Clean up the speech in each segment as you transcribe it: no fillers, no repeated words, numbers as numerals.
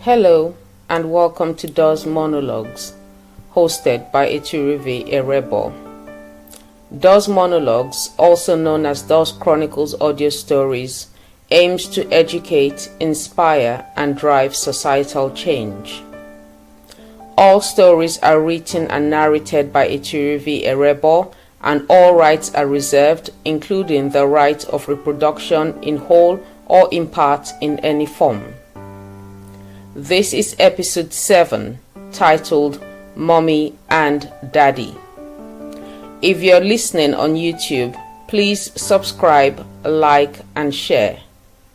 Hello and welcome to DOZ Monologues, hosted by Eturuvie Erebor. DOZ Monologues, also known as DOZ Chronicles Audio Stories, aims to educate, inspire, and drive societal change. All stories are written and narrated by Eturuvie Erebor, and all rights are reserved, including the right of reproduction in whole or in part in any form. This is episode 7, titled Mommy and Daddy. If you're listening on YouTube, please subscribe, like, and share.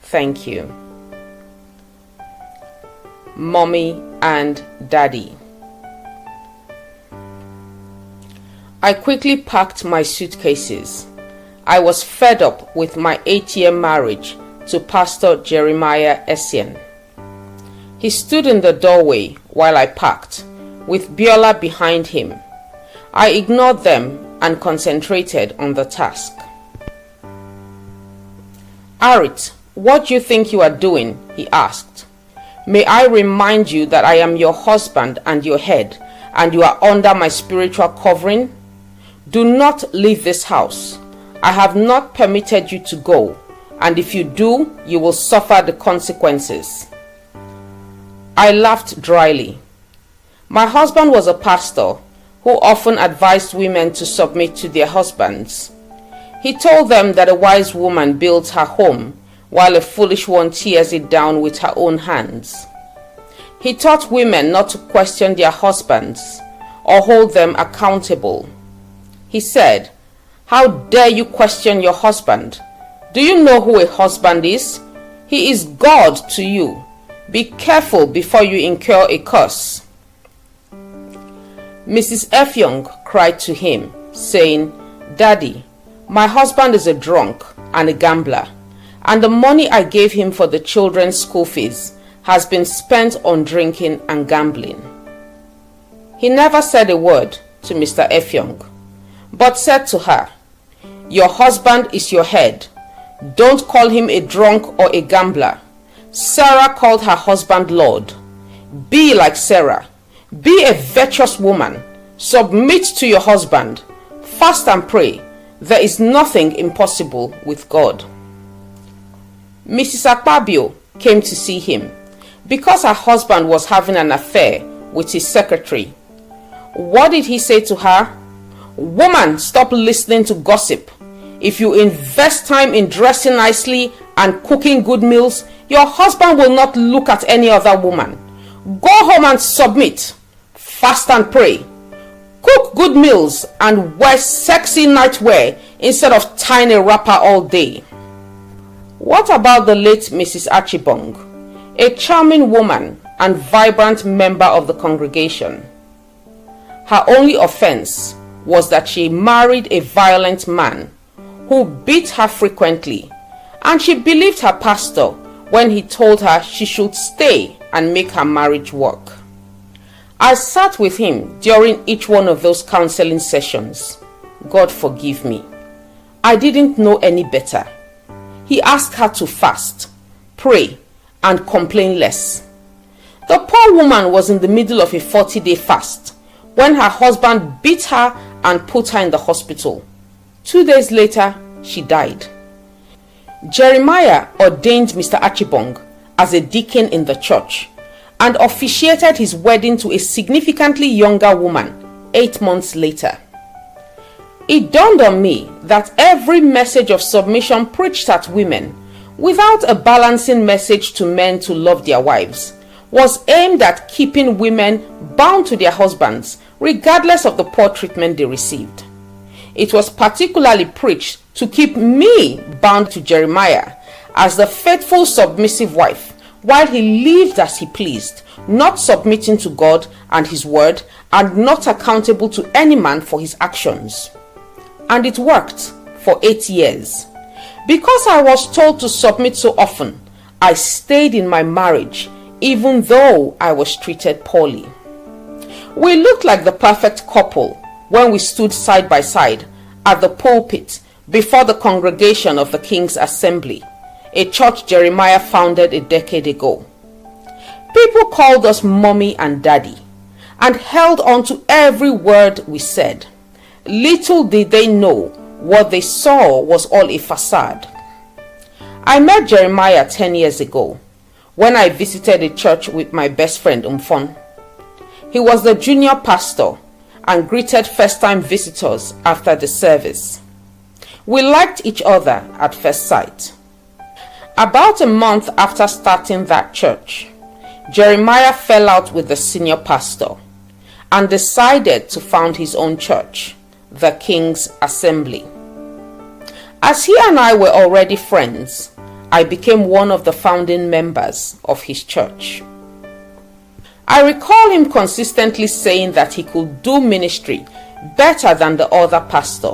Thank you. Mommy and Daddy. I quickly packed my suitcases. I was fed up with my 8-year marriage to Pastor Jeremiah Essien. He stood in the doorway while I packed, with Biola behind him. I ignored them and concentrated on the task. "Arit, what do you think you are doing?" he asked. "May I remind you that I am your husband and your head, and you are under my spiritual covering? Do not leave this house. I have not permitted you to go, and if you do, you will suffer the consequences." I laughed dryly. My husband was a pastor who often advised women to submit to their husbands. He told them that a wise woman builds her home while a foolish one tears it down with her own hands. He taught women not to question their husbands or hold them accountable. He said, "How dare you question your husband? Do you know who a husband is? He is God to you. Be careful before you incur a curse." Mrs. Essien cried to him, saying, "Daddy, my husband is a drunk and a gambler, and the money I gave him for the children's school fees has been spent on drinking and gambling." He never said a word to Mr. Essien, but said to her, "Your husband is your head. Don't call him a drunk or a gambler. Sarah called her husband Lord. Be like Sarah. Be a virtuous woman. Submit to your husband. Fast and pray. There is nothing impossible with God." Mrs. Akpabio came to see him because her husband was having an affair with his secretary. What did he say to her? "Woman, stop listening to gossip. If you invest time in dressing nicely and cooking good meals, your husband will not look at any other woman. Go home and submit. Fast and pray. Cook good meals and wear sexy nightwear instead of tying a wrapper all day." What about the late Mrs. Achibong, a charming woman and vibrant member of the congregation? Her only offense was that she married a violent man who beat her frequently, and she believed her pastor when he told her she should stay and make her marriage work. I sat with him during each one of those counseling sessions. God forgive me. I didn't know any better. He asked her to fast, pray, and complain less. The poor woman was in the middle of a 40-day fast when her husband beat her and put her in the hospital. 2 days later, she died. Jeremiah ordained Mr. Achibong as a deacon in the church and officiated his wedding to a significantly younger woman 8 months later. It dawned on me that every message of submission preached at women, without a balancing message to men to love their wives, was aimed at keeping women bound to their husbands regardless of the poor treatment they received. It was particularly preached to keep me bound to Jeremiah as the faithful submissive wife while he lived as he pleased, not submitting to God and his word and not accountable to any man for his actions. And it worked for 8 years. Because I was told to submit so often, I stayed in my marriage even though I was treated poorly. We looked like the perfect couple when we stood side by side at the pulpit before the congregation of the King's Assembly, a church Jeremiah founded a decade ago. People called us mommy and daddy and held on to every word we said. Little did they know what they saw was all a facade. I met Jeremiah 10 years ago when I visited a church with my best friend Umfon. He was the junior pastor and greeted first-time visitors after the service. We liked each other at first sight. About a month after starting that church, Jeremiah fell out with the senior pastor and decided to found his own church, the King's Assembly. As he and I were already friends, I became one of the founding members of his church. I recall him consistently saying that he could do ministry better than the other pastor.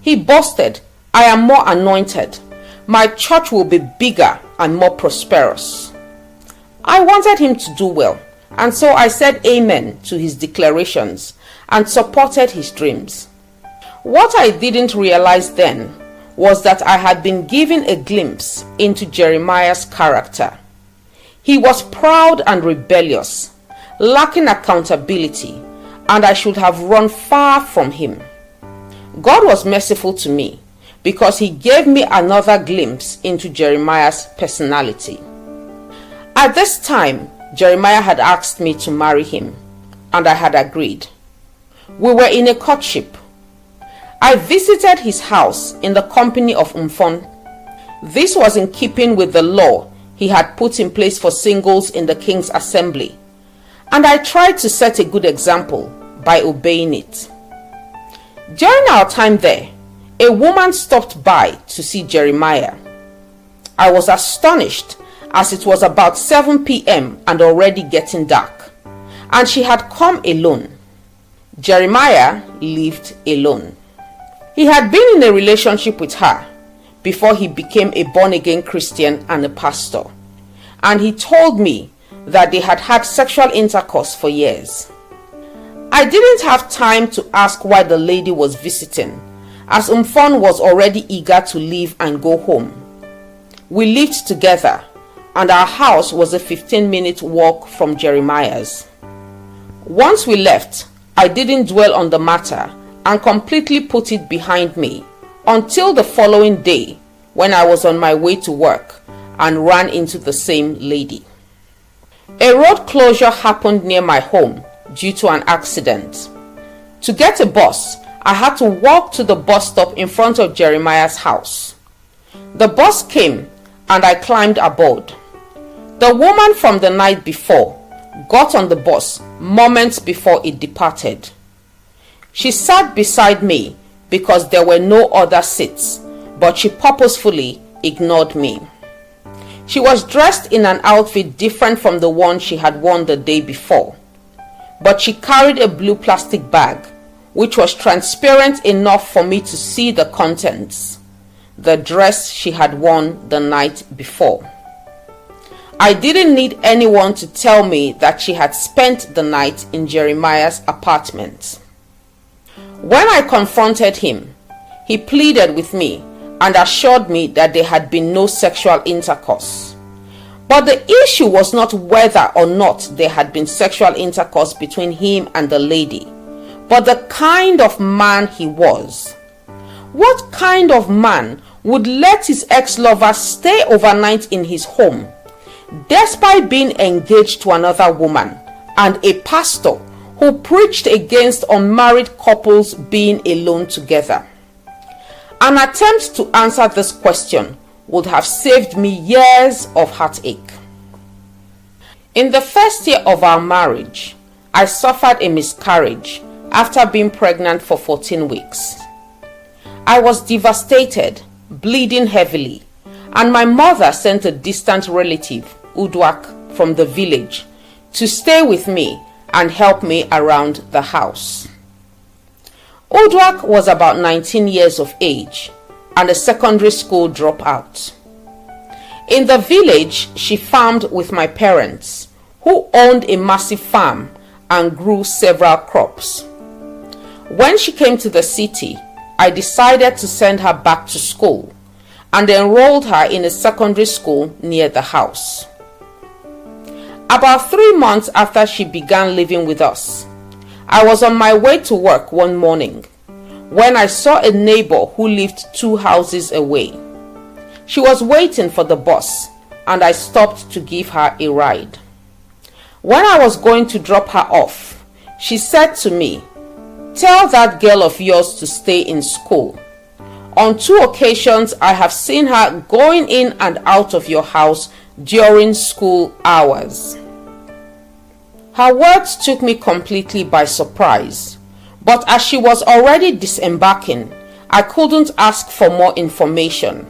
He boasted, "I am more anointed. My church will be bigger and more prosperous." I wanted him to do well, and so I said amen to his declarations and supported his dreams. What I didn't realize then was that I had been given a glimpse into Jeremiah's character. He was proud and rebellious, lacking accountability, and I should have run far from him. God was merciful to me because he gave me another glimpse into Jeremiah's personality. At this time, Jeremiah had asked me to marry him, and I had agreed. We were in a courtship. I visited his house in the company of Umfon. This was in keeping with the law he had put in place for singles in the King's Assembly, and I tried to set a good example by obeying it. During our time there, a woman stopped by to see Jeremiah. I was astonished as it was about 7 p.m. and already getting dark, and she had come alone. Jeremiah lived alone. He had been in a relationship with her before he became a born-again Christian and a pastor, and he told me that they had had sexual intercourse for years. I didn't have time to ask why the lady was visiting, as Umfon was already eager to leave and go home. We lived together, and our house was a 15-minute walk from Jeremiah's. Once we left, I didn't dwell on the matter and completely put it behind me until the following day when I was on my way to work and ran into the same lady. A road closure happened near my home due to an accident. To get a bus, I had to walk to the bus stop in front of Jeremiah's house. The bus came and I climbed aboard. The woman from the night before got on the bus moments before it departed. She sat beside me because there were no other seats, but she purposefully ignored me. She was dressed in an outfit different from the one she had worn the day before, but she carried a blue plastic bag which was transparent enough for me to see the contents, the dress she had worn the night before. I didn't need anyone to tell me that she had spent the night in Jeremiah's apartment. When I confronted him, he pleaded with me and assured me that there had been no sexual intercourse. But the issue was not whether or not there had been sexual intercourse between him and the lady, but the kind of man he was. What kind of man would let his ex-lover stay overnight in his home, despite being engaged to another woman and a pastor who preached against unmarried couples being alone together? An attempt to answer this question would have saved me years of heartache. In the first year of our marriage, I suffered a miscarriage after being pregnant for 14 weeks. I was devastated, bleeding heavily, and my mother sent a distant relative, Udwak, from the village to stay with me and help me around the house. Udwak was about 19 years of age and a secondary school dropout. In the village, she farmed with my parents, who owned a massive farm and grew several crops. When she came to the city, I decided to send her back to school and enrolled her in a secondary school near the house. About 3 months after she began living with us, I was on my way to work one morning when I saw a neighbor who lived 2 houses away. She was waiting for the bus and I stopped to give her a ride. When I was going to drop her off, she said to me, "Tell that girl of yours to stay in school. On 2 occasions, I have seen her going in and out of your house during school hours." Her words took me completely by surprise, but as she was already disembarking, I couldn't ask for more information.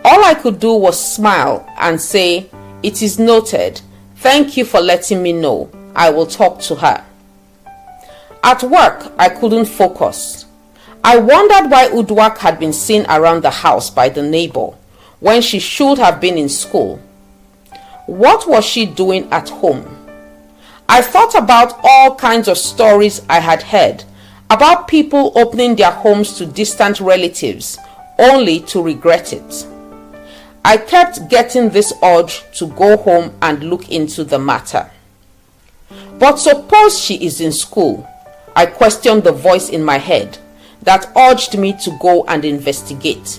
All I could do was smile and say, "It is noted. Thank you for letting me know. I will talk to her." At work, I couldn't focus. I wondered why Udwak had been seen around the house by the neighbor when she should have been in school. What was she doing at home? I thought about all kinds of stories I had heard about people opening their homes to distant relatives only to regret it. I kept getting this urge to go home and look into the matter. But suppose she is in school, I questioned the voice in my head that urged me to go and investigate.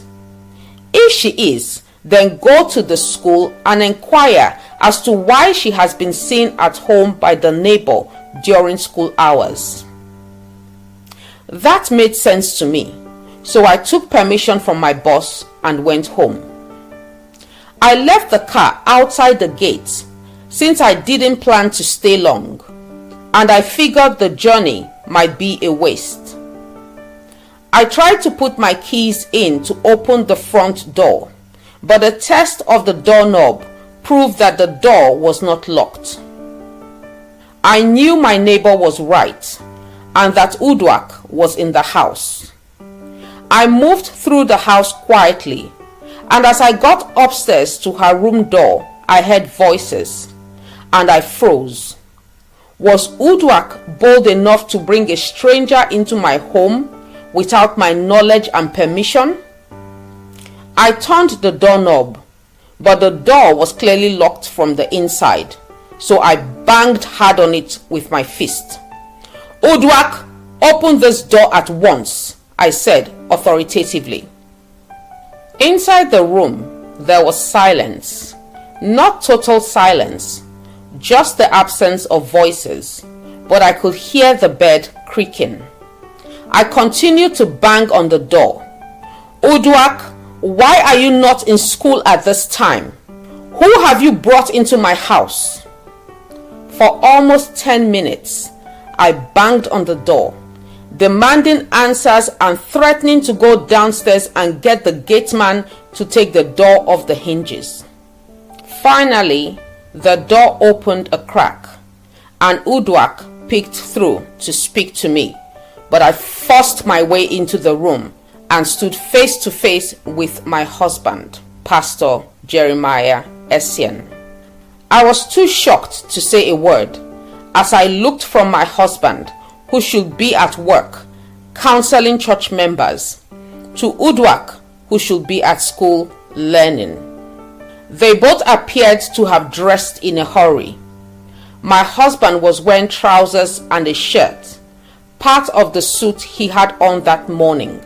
If she is, then go to the school and inquire as to why she has been seen at home by the neighbor during school hours. That made sense to me, so I took permission from my boss and went home. I left the car outside the gate since I didn't plan to stay long, and I figured the journey might be a waste. I tried to put my keys in to open the front door, but a test of the doorknob proved that the door was not locked. I knew my neighbor was right and that Udwak was in the house. I moved through the house quietly, and as I got upstairs to her room door, I heard voices, and I froze. Was Udwak bold enough to bring a stranger into my home without my knowledge and permission? I turned the doorknob, but the door was clearly locked from the inside, so I banged hard on it with my fist. "Udwak, open this door at once," I said authoritatively. Inside the room, there was silence. Not total silence, just the absence of voices, but I could hear the bed creaking. I continued to bang on the door. "Udwak, why are you not in school at this time? Who have you brought into my house?" For almost 10 minutes, I banged on the door, demanding answers and threatening to go downstairs and get the gateman to take the door off the hinges. Finally, the door opened a crack, and Udwak peeked through to speak to me, but I forced my way into the room and stood face to face with my husband, Pastor Jeremiah Essien. I was too shocked to say a word as I looked from my husband, who should be at work counseling church members, to Udwak, who should be at school learning. They both appeared to have dressed in a hurry. My husband was wearing trousers and a shirt, part of the suit he had on that morning,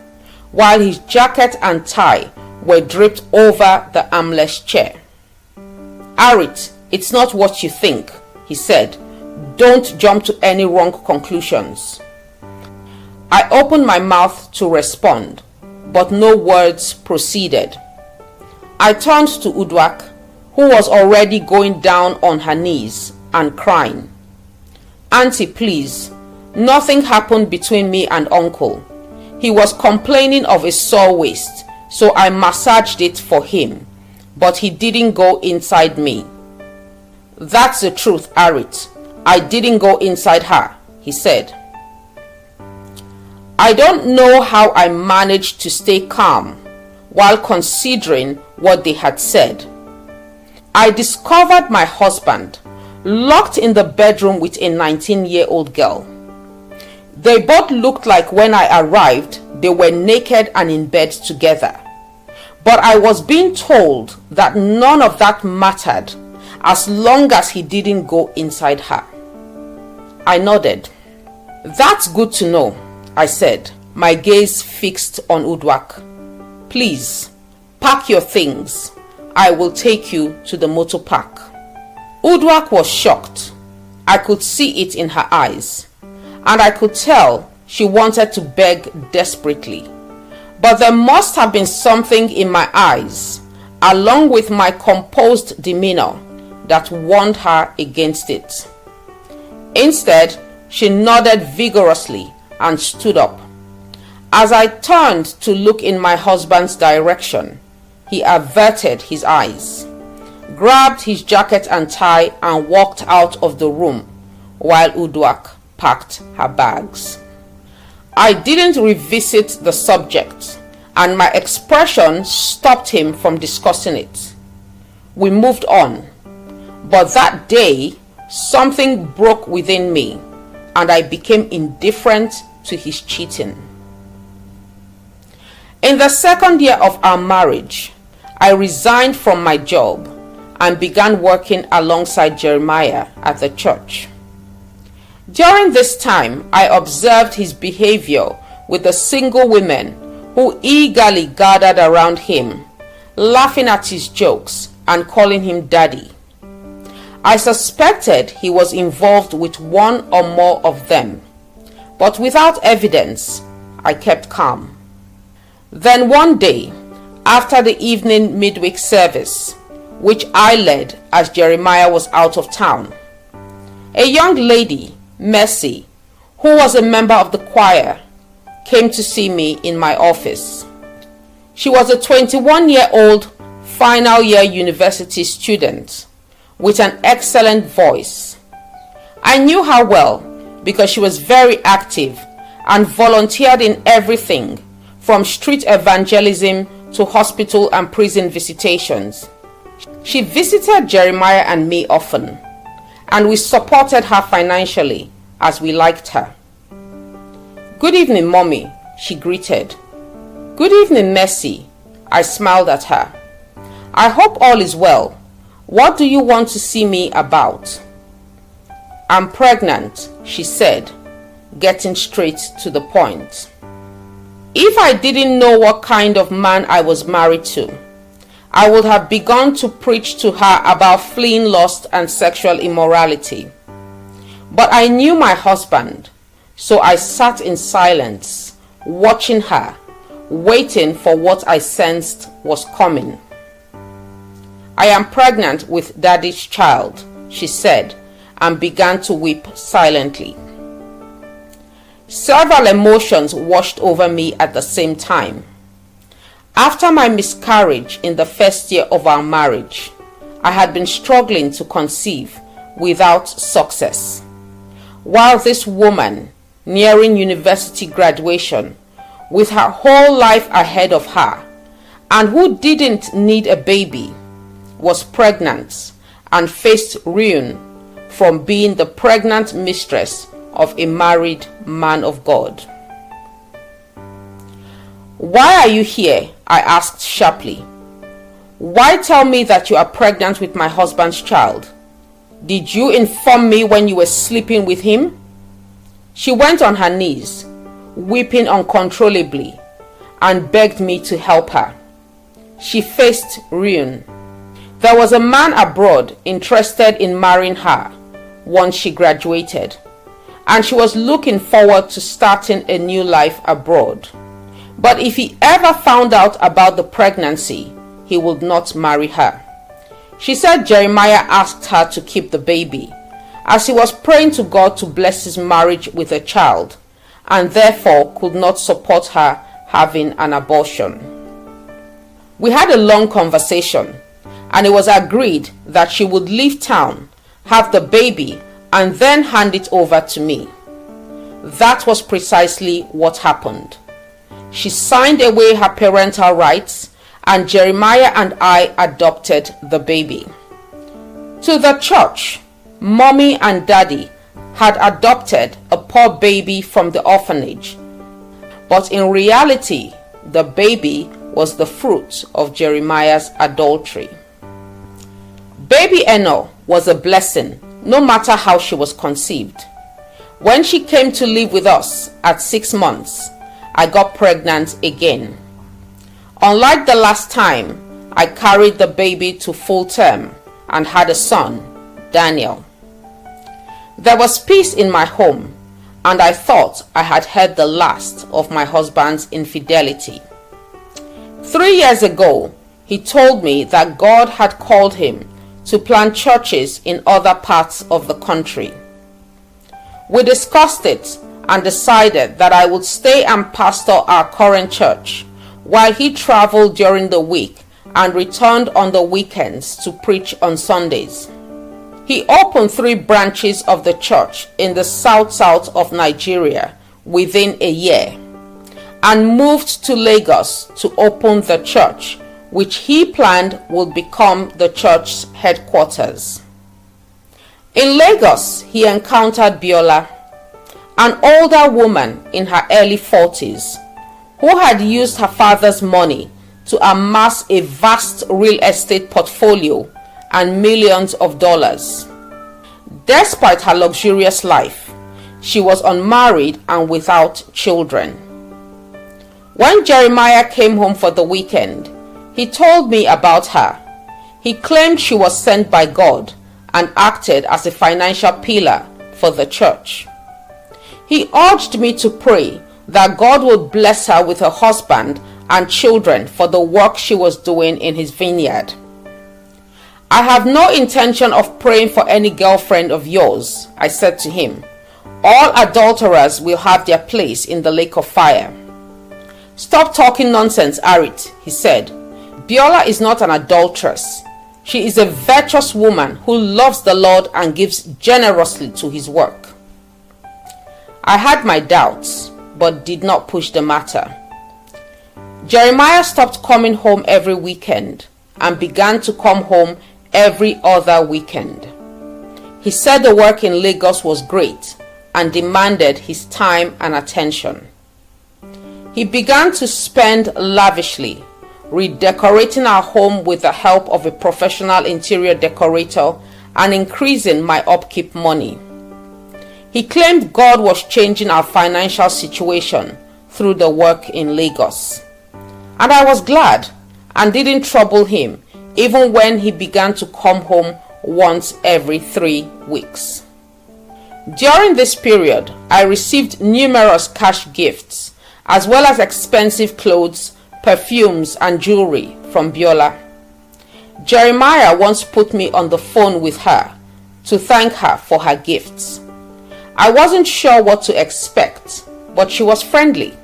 while his jacket and tie were draped over the armless chair. "Arit, it's not what you think," he said. "Don't jump to any wrong conclusions." I opened my mouth to respond, but no words proceeded. I turned to Udwak, who was already going down on her knees and crying. "Auntie, please, nothing happened between me and Uncle. He was complaining of a sore waist, so I massaged it for him, but he didn't go inside me." "That's the truth, Arit. I didn't go inside her," he said. I don't know how I managed to stay calm while considering what they had said. I discovered my husband locked in the bedroom with a 19-year-old girl. They both looked like when I arrived, they were naked and in bed together. But I was being told that none of that mattered as long as he didn't go inside her. I nodded. That's good to know, I said, my gaze fixed on Udwak. Please, pack your things. I will take you to the motor park. Udwak was shocked. I could see it in her eyes, and I could tell she wanted to beg desperately. But there must have been something in my eyes, along with my composed demeanor, that warned her against it. Instead, she nodded vigorously and stood up. As I turned to look in my husband's direction, he averted his eyes, grabbed his jacket and tie, and walked out of the room while Udwak packed her bags. I didn't revisit the subject, and my expression stopped him from discussing it. We moved on, but that day something broke within me, and I became indifferent to his cheating. In the second year of our marriage, I resigned from my job and began working alongside Jeremiah at the church. During this time, I observed his behavior with the single women who eagerly gathered around him, laughing at his jokes and calling him daddy. I suspected he was involved with one or more of them, but without evidence, I kept calm. Then one day, after the evening midweek service, which I led as Jeremiah was out of town, a young lady, Mercy, who was a member of the choir, came to see me in my office. She was a 21-year-old final year university student with an excellent voice. I knew her well because she was very active and volunteered in everything from street evangelism to hospital and prison visitations. She visited Jeremiah and me often, and we supported her financially as we liked her. Good evening, Mommy, she greeted. Good evening, Mercy, I smiled at her. I hope all is well. What do you want to see me about? I'm pregnant, she said, getting straight to the point. If I didn't know what kind of man I was married to, I would have begun to preach to her about fleeing lust and sexual immorality. But I knew my husband, so I sat in silence, watching her, waiting for what I sensed was coming. I am pregnant with Daddy's child, she said, and began to weep silently. Several emotions washed over me at the same time. After my miscarriage in the first year of our marriage, I had been struggling to conceive without success. While this woman, nearing university graduation, with her whole life ahead of her, and who didn't need a baby, was pregnant and faced ruin from being the pregnant mistress of a married man of God. Why are you here? I asked sharply. Why tell me that you are pregnant with my husband's child? Did you inform me when you were sleeping with him? She went on her knees, weeping uncontrollably, and begged me to help her. She faced ruin. There was a man abroad interested in marrying her once she graduated, and she was looking forward to starting a new life abroad. But if he ever found out about the pregnancy, he would not marry her. She said Jeremiah asked her to keep the baby, as he was praying to God to bless his marriage with a child, and therefore could not support her having an abortion. We had a long conversation, and it was agreed that she would leave town, have the baby, and then hand it over to me. That was precisely what happened. She signed away her parental rights, and Jeremiah and I adopted the baby. To the church, Mommy and Daddy had adopted a poor baby from the orphanage, but in reality, the baby was the fruit of Jeremiah's adultery. Baby Eno was a blessing, no matter how she was conceived. When she came to live with us at 6 months, I got pregnant again. Unlike the last time, I carried the baby to full term and had a son, Daniel. There was peace in my home, and I thought I had heard the last of my husband's infidelity. 3 years ago, he told me that God had called him to plant churches in other parts of the country. We discussed it and decided that I would stay and pastor our current church while he traveled during the week and returned on the weekends to preach on Sundays. He opened 3 branches of the church in the south of Nigeria within a year and moved to Lagos to open the church, which he planned would become the church's headquarters. In Lagos, he encountered Biola, an older woman in her early 40s who had used her father's money to amass a vast real estate portfolio and millions of dollars. Despite her luxurious life, she was unmarried and without children. When Jeremiah came home for the weekend, he told me about her. He claimed she was sent by God and acted as a financial pillar for the church. He urged me to pray that God would bless her with a husband and children for the work she was doing in his vineyard. I have no intention of praying for any girlfriend of yours, I said to him. All adulterers will have their place in the lake of fire. Stop talking nonsense, Arit, he said. Biola is not an adulteress. She is a virtuous woman who loves the Lord and gives generously to his work. I had my doubts, but did not push the matter. Jeremiah stopped coming home every weekend and began to come home every other weekend. He said the work in Lagos was great and demanded his time and attention. He began to spend lavishly, redecorating our home with the help of a professional interior decorator and increasing my upkeep money. He claimed God was changing our financial situation through the work in Lagos. And I was glad and didn't trouble him even when he began to come home once every 3 weeks. During this period, I received numerous cash gifts as well as expensive clothes, perfumes and jewelry from Biola. Jeremiah once put me on the phone with her to thank her for her gifts. I wasn't sure what to expect, but she was friendly.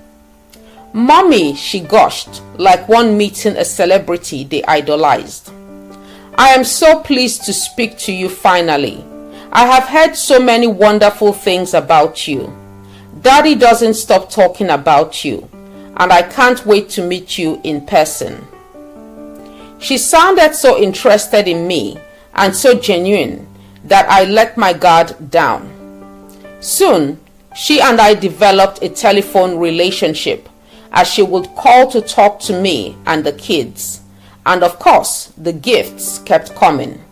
Mommy, she gushed like one meeting a celebrity they idolized. I am so pleased to speak to you finally. I have heard so many wonderful things about you. Daddy doesn't stop talking about you, and I can't wait to meet you in person. She sounded so interested in me and so genuine that I let my guard down. Soon, she and I developed a telephone relationship as she would call to talk to me and the kids. And of course, the gifts kept coming.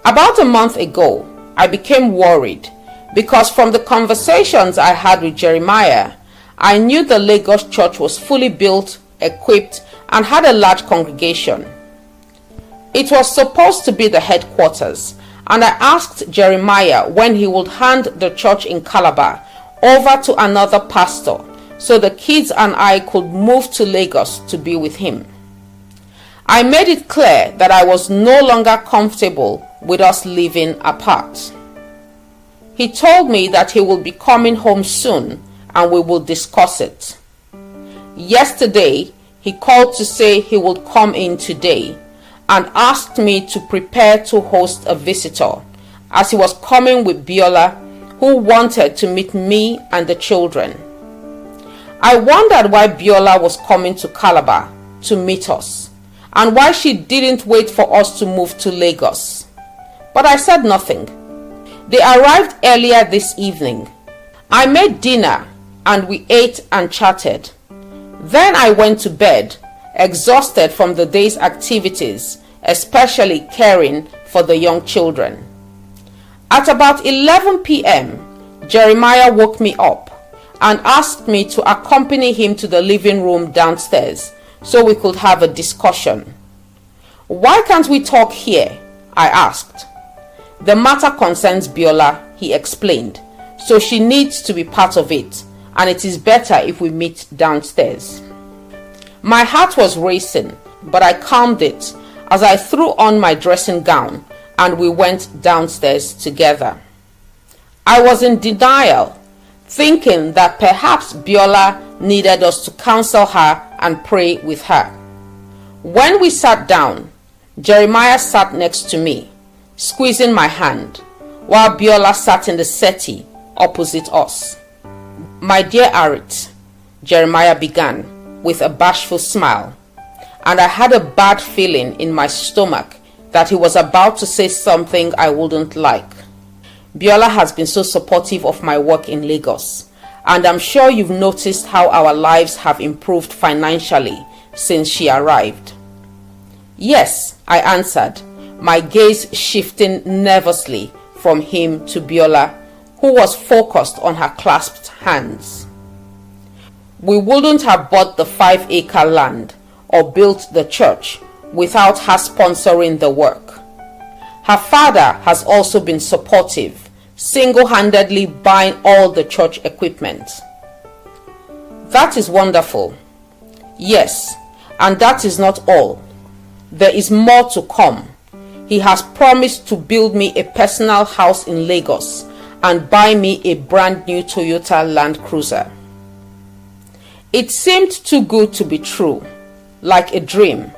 About a month ago, I became worried because from the conversations I had with Jeremiah, I knew the Lagos church was fully built, equipped, and had a large congregation. It was supposed to be the headquarters, and I asked Jeremiah when he would hand the church in Calabar over to another pastor so the kids and I could move to Lagos to be with him. I made it clear that I was no longer comfortable with us living apart. He told me that he will be coming home soon and we will discuss it. Yesterday, he called to say he would come in today and asked me to prepare to host a visitor as he was coming with Biola, who wanted to meet me and the children. I wondered why Biola was coming to Calabar to meet us and why she didn't wait for us to move to Lagos. But I said nothing. They arrived earlier this evening. I made dinner and we ate and chatted. Then I went to bed, exhausted from the day's activities, especially caring for for the young children. At about 11 p.m., Jeremiah woke me up and asked me to accompany him to the living room downstairs so we could have a discussion. "Why can't we talk here?" I asked. "The matter concerns Biola," he explained, "so she needs to be part of it, and it is better if we meet downstairs." My heart was racing, but I calmed it as I threw on my dressing gown and we went downstairs together. I was in denial, thinking that perhaps Biola needed us to counsel her and pray with her. When we sat down, Jeremiah sat next to me, squeezing my hand, while Biola sat in the settee opposite us. "My dear Arit," Jeremiah began with a bashful smile, and I had a bad feeling in my stomach that he was about to say something I wouldn't like. "Biola has been so supportive of my work in Lagos, and I'm sure you've noticed how our lives have improved financially since she arrived." "Yes," I answered, my gaze shifting nervously from him to Biola, who was focused on her clasped hands. "We wouldn't have bought the 5-acre land or built the church without her sponsoring the work. Her father has also been supportive, single-handedly buying all the church equipment." "That is wonderful." "Yes, and that is not all. There is more to come. He has promised to build me a personal house in Lagos and buy me a brand new Toyota Land Cruiser." It seemed too good to be true, like a dream,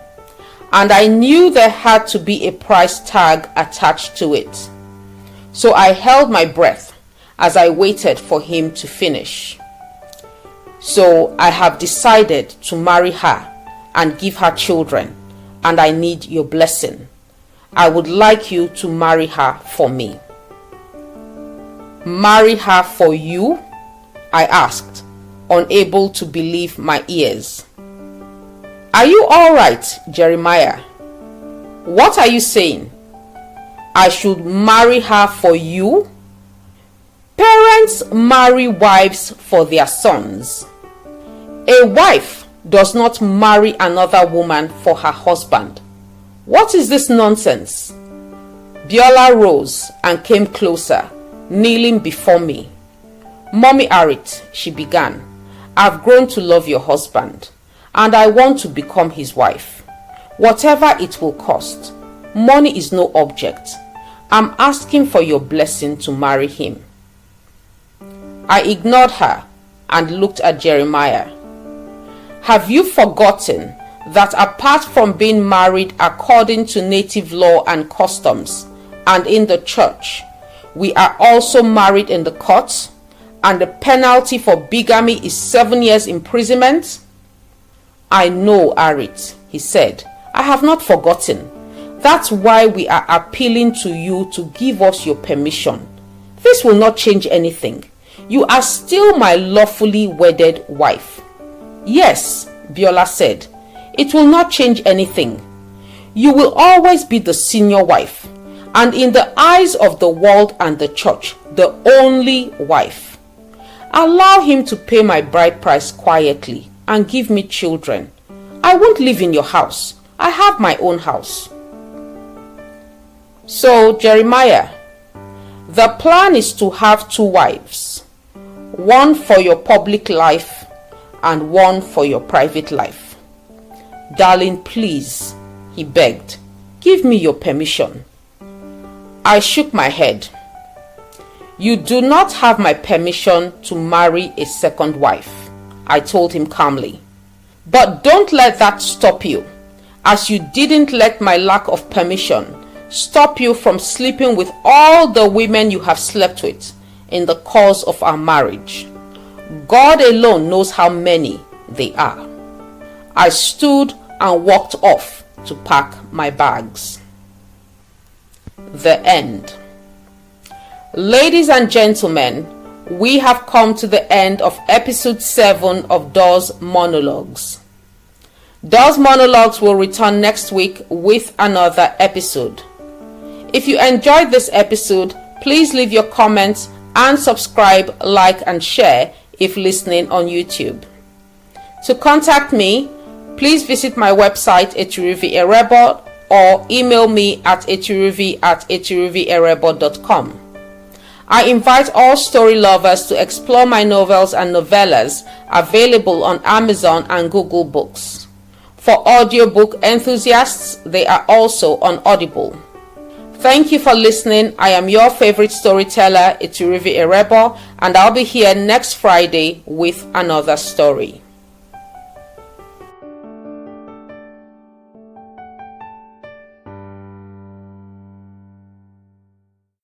and I knew there had to be a price tag attached to it. So I held my breath as I waited for him to finish. "So I have decided to marry her and give her children, and I need your blessing. I would like you to marry her for me." "Marry her for you?" I asked, unable to believe my ears. "Are you all right, Jeremiah? What are you saying? I should marry her for you? Parents marry wives for their sons. A wife does not marry another woman for her husband. What is this nonsense?" Biola rose and came closer, kneeling before me. "Mommy Arit," she began, "I've grown to love your husband, and I want to become his wife. Whatever it will cost. Money is no object. I'm asking for your blessing to marry him." I ignored her and looked at Jeremiah. "Have you forgotten that apart from being married according to native law and customs and in the church, we are also married in the courts, and the penalty for bigamy is 7 years imprisonment?" "I know, Arit," he said. "I have not forgotten. That's why we are appealing to you to give us your permission. This will not change anything. You are still my lawfully wedded wife." "Yes," Biola said, "it will not change anything. You will always be the senior wife, and in the eyes of the world and the church, the only wife. Allow him to pay my bride price quietly and give me children. I won't live in your house. I have my own house." So, Jeremiah, the plan is to have 2 wives, one for your public life and one for your private life. "Darling, please," he begged, "give me your permission." I shook my head. "You do not have my permission to marry a second wife," I told him calmly. "But don't let that stop you, as you didn't let my lack of permission stop you from sleeping with all the women you have slept with in the course of our marriage. God alone knows how many they are." I stood and walked off to pack my bags. The end. Ladies and gentlemen, we have come to the end of episode 7 of DOZ Monologues. DOZ Monologues will return next week with another episode. If you enjoyed this episode, please leave your comments and subscribe, like, and share if listening on YouTube. To contact me, please visit my website Eturuvie Erebor or email me at eturuvie@eturuvieerebor.com. I invite all story lovers to explore my novels and novellas available on Amazon and Google Books. For audiobook enthusiasts, they are also on Audible. Thank you for listening. I am your favorite storyteller, Eturuvie Erebor, and I'll be here next Friday with another story.